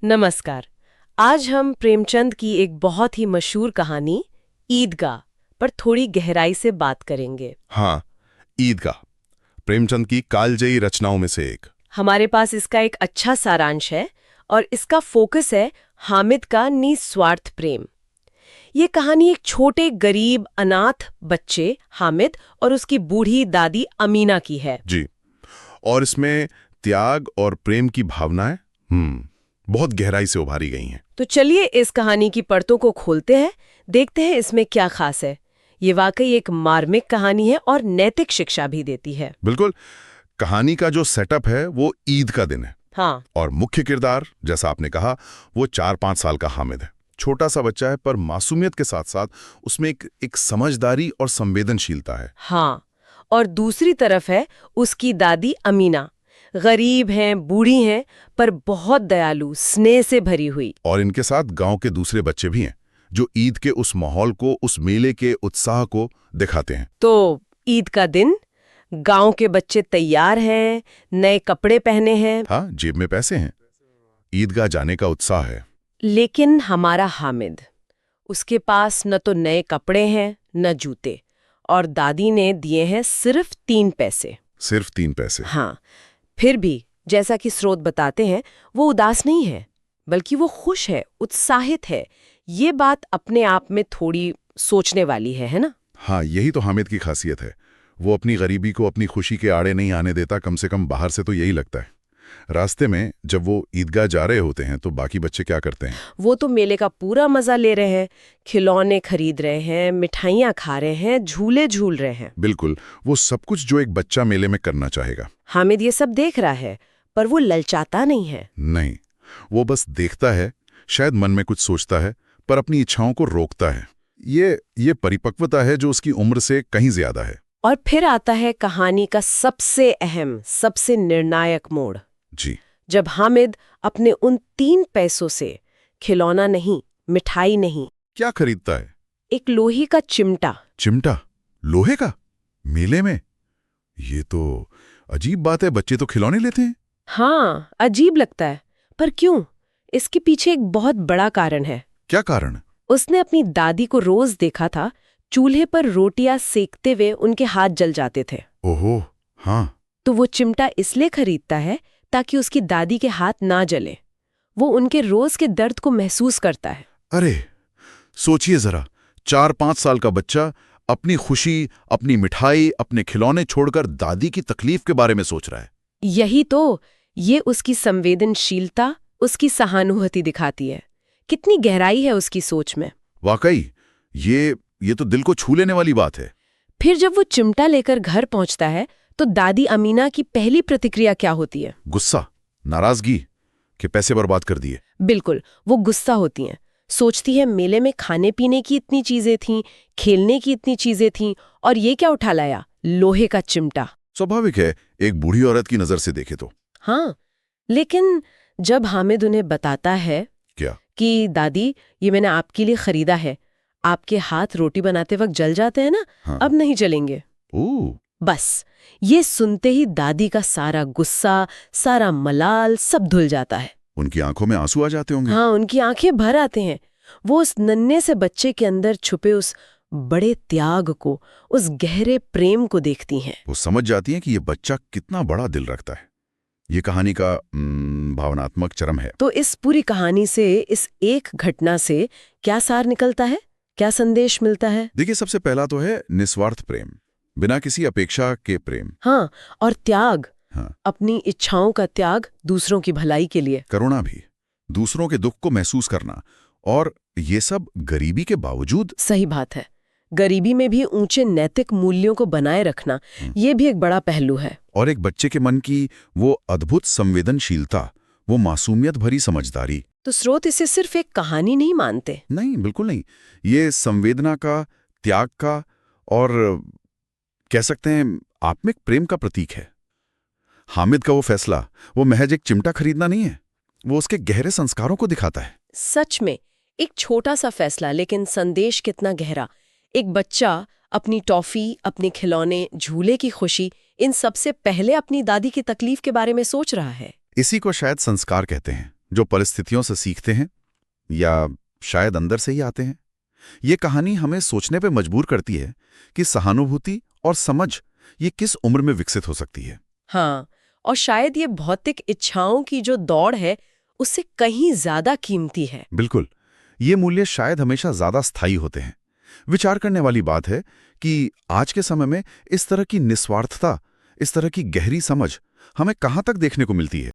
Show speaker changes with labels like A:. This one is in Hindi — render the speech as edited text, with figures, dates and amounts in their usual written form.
A: नमस्कार। आज हम प्रेमचंद की एक बहुत ही मशहूर कहानी ईदगाह पर थोड़ी गहराई से बात करेंगे।
B: हाँ, ईदगाह प्रेमचंद की कालजयी रचनाओं में से एक।
A: हमारे पास इसका एक अच्छा सारांश है और इसका फोकस है हामिद का निस्वार्थ प्रेम। ये कहानी एक छोटे गरीब अनाथ बच्चे हामिद और उसकी बूढ़ी दादी अमीना की है।
B: जी, और इसमें त्याग और प्रेम की भावनाएं बहुत गहराई से उभारी गई हैं।
A: तो चलिए इस कहानी की परतों को खोलते हैं, देखते हैं इसमें क्या खास है। ये वाकई एक मार्मिक कहानी है और नैतिक शिक्षा भी देती है।
B: बिल्कुल। कहानी का जो सेटअप है वो ईद का दिन है।
A: हाँ,
B: और मुख्य किरदार, जैसा आपने कहा, वो 4-5 साल का हामिद है। छोटा सा बच्चा है, पर मासूमियत के साथ साथ उसमें एक समझदारी और संवेदनशीलता है।
A: हाँ। और दूसरी तरफ है उसकी दादी अमीना, गरीब हैं, बूढ़ी हैं, पर बहुत दयालु, स्नेह से भरी हुई।
B: और इनके साथ गांव के दूसरे बच्चे भी हैं, जो ईद के उस माहौल को, उस मेले के उत्साह को दिखाते हैं।
A: तो ईद का दिन, गांव के बच्चे तैयार हैं, नए कपड़े पहने हैं।
B: हाँ, जेब में पैसे हैं, ईदगाह जाने का उत्साह है।
A: लेकिन हमारा हामिद, उसके पास न तो नए कपड़े हैं न जूते, और दादी ने दिए हैं सिर्फ 3 पैसे।
B: सिर्फ 3 पैसे।
A: हाँ, फिर भी जैसा कि स्रोत बताते हैं, वो उदास नहीं है, बल्कि वो खुश है, उत्साहित है। ये बात अपने आप में थोड़ी सोचने वाली है ना?
B: हाँ, यही तो हामिद की खासियत है। वो अपनी गरीबी को अपनी खुशी के आड़े नहीं आने देता। कम से कम बाहर से तो यही लगता है। रास्ते में जब वो ईदगाह जा रहे होते हैं तो बाकी बच्चे क्या करते हैं?
A: वो तो मेले का पूरा मजा ले रहे हैं, खिलौने खरीद रहे हैं, मिठाइयाँ खा रहे हैं, झूले झूल रहे हैं।
B: बिल्कुल, वो सब कुछ जो एक बच्चा मेले में करना चाहेगा।
A: हामिद ये सब देख रहा है, पर वो ललचाता नहीं है।
B: नहीं, वो बस देखता है, शायद मन में कुछ सोचता है, पर अपनी इच्छाओं को रोकता है। ये परिपक्वता है जो उसकी उम्र से कहीं ज्यादा है।
A: और फिर आता है कहानी का सबसे अहम, सबसे निर्णायक मोड़।
B: जी।
A: जब हामिद अपने उन 3 पैसों से खिलौना नहीं, मिठाई नहीं,
B: क्या खरीदता है?
A: एक लोहे का चिमटा।
B: चिमटा? लोहे का? मेले में? ये तो अजीब बात है, बच्चे तो खिलौने लेते हैं।
A: हाँ, अजीब लगता है, पर क्यों? इसके पीछे एक बहुत बड़ा कारण है।
B: क्या कारण?
A: उसने अपनी दादी को रोज देखा था, चूल्हे पर रोटियां सेकते हुए उनके हाथ जल जाते थे।
B: ओहो, हाँ।
A: तो वो चिमटा इसलिए खरीदता है ताकि उसकी दादी के हाथ ना जले। वो उनके रोज के दर्द को महसूस करता है।
B: अरे, सोचिए जरा, 4-5 साल का बच्चा अपनी खुशी, अपनी मिठाई, अपने खिलौने छोड़कर दादी की तकलीफ के बारे में सोच रहा है।
A: यही तो, ये उसकी संवेदनशीलता, उसकी सहानुभूति दिखाती है। कितनी गहराई है उसकी सोच में।
B: वाकई, ये तो दिल को छू लेने वाली बात है।
A: फिर जब वो चिमटा लेकर घर पहुंचता है, तो दादी अमीना की पहली प्रतिक्रिया क्या होती है?
B: गुस्सा, नाराजगी कि पैसे बर्बाद कर दिए।
A: बिल्कुल, वो गुस्सा होती हैं। सोचती है मेले में खाने पीने की इतनी चीजें थीं, खेलने की इतनी चीजें थीं, और ये क्या उठा लाया? लोहे का चिमटा।
B: स्वाभाविक है, एक बूढ़ी औरत की नजर से देखे तो।
A: हाँ, लेकिन जब हामिद उन्हें बताता है
B: क्या?
A: कि दादी, ये मैंने आपके लिए खरीदा है, आपके हाथ रोटी बनाते वक्त जल जाते हैं ना,
B: हाँ।
A: अब नहीं जलेंगे।
B: ओह,
A: बस ये सुनते ही दादी का सारा गुस्सा, सारा मलाल सब धुल जाता है।
B: उनकी आंखों में आंसू आ जाते होंगे।
A: हाँ, उनकी आंखें भर आते हैं। वो उस नन्हे से बच्चे के अंदर छुपे उस बड़े त्याग को, उस गहरे प्रेम को देखती हैं।
B: वो समझ जाती हैं कि ये बच्चा कितना बड़ा दिल रखता है। ये कहानी का भावनात्मक चरम है।
A: तो इस पूरी कहानी से, इस एक घटना से क्या सार निकलता है, क्या संदेश मिलता है?
B: देखिए, सबसे पहला तो है निस्वार्थ प्रेम, बिना किसी अपेक्षा के प्रेम।
A: हाँ, और त्याग।
B: हाँ,
A: अपनी इच्छाओं का त्याग दूसरों की भलाई के लिए।
B: करुणा भी, दूसरों के दुख को महसूस करना, और ये सब गरीबी के बावजूद।
A: सही बात है। गरीबी में भी ऊंचे नैतिक मूल्यों को बनाए रखना, ये भी एक बड़ा पहलू है।
B: और एक बच्चे के मन की वो अद्भुत संवेदनशीलता, वो मासूमियत भरी समझदारी।
A: तो स्रोत इसे सिर्फ एक कहानी नहीं मानते।
B: नहीं, बिल्कुल नहीं। ये संवेदना का, त्याग का, और कह सकते हैं आत्मिक प्रेम का प्रतीक है। हामिद का वो फैसला, वो महज एक चिमटा खरीदना नहीं है, वो उसके गहरे संस्कारों को दिखाता है।
A: सच में, एक छोटा सा फैसला, लेकिन संदेश कितना गहरा। एक बच्चा अपनी टॉफी, अपने खिलौने, झूले की खुशी, इन सबसे पहले अपनी दादी की तकलीफ के बारे में सोच रहा है।
B: इसी को शायद संस्कार कहते हैं, जो परिस्थितियों से सीखते हैं या शायद अंदर से ही आते हैं। ये कहानी हमें सोचने पे मजबूर करती है कि सहानुभूति और समझ ये किस उम्र में विकसित हो सकती है।
A: हाँ, और शायद ये भौतिक इच्छाओं की जो दौड़ है उससे कहीं ज्यादा कीमती है।
B: बिल्कुल, ये मूल्य शायद हमेशा ज्यादा स्थायी होते हैं। विचार करने वाली बात है कि आज के समय में इस तरह की निस्वार्थता, इस तरह की गहरी समझ हमें कहाँ तक देखने को मिलती है।